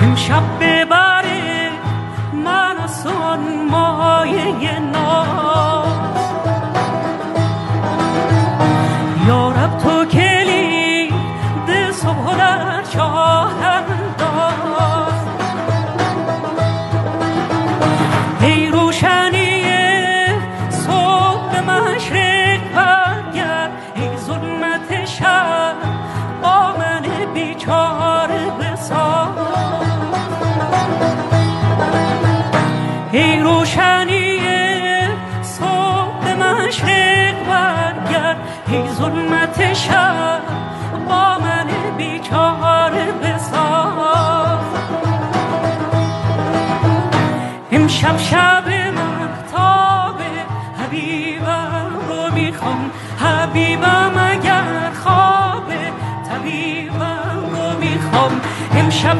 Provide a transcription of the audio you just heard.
امشب ببره من از آن مایه ناز. یارب تو کلید صبح در چاه انداز. ای روشنی صبح مشرق برگرد، ای ظلمت شب با من بیچاره بساز. ای روشنی صبح مشرق برگرد، ای ظلمت شب با من بیچاره بساز. امشب شب مهتاب حبیبم رو میخوام، حبیبم اگر خواب طبیبم رو میخوام. امشب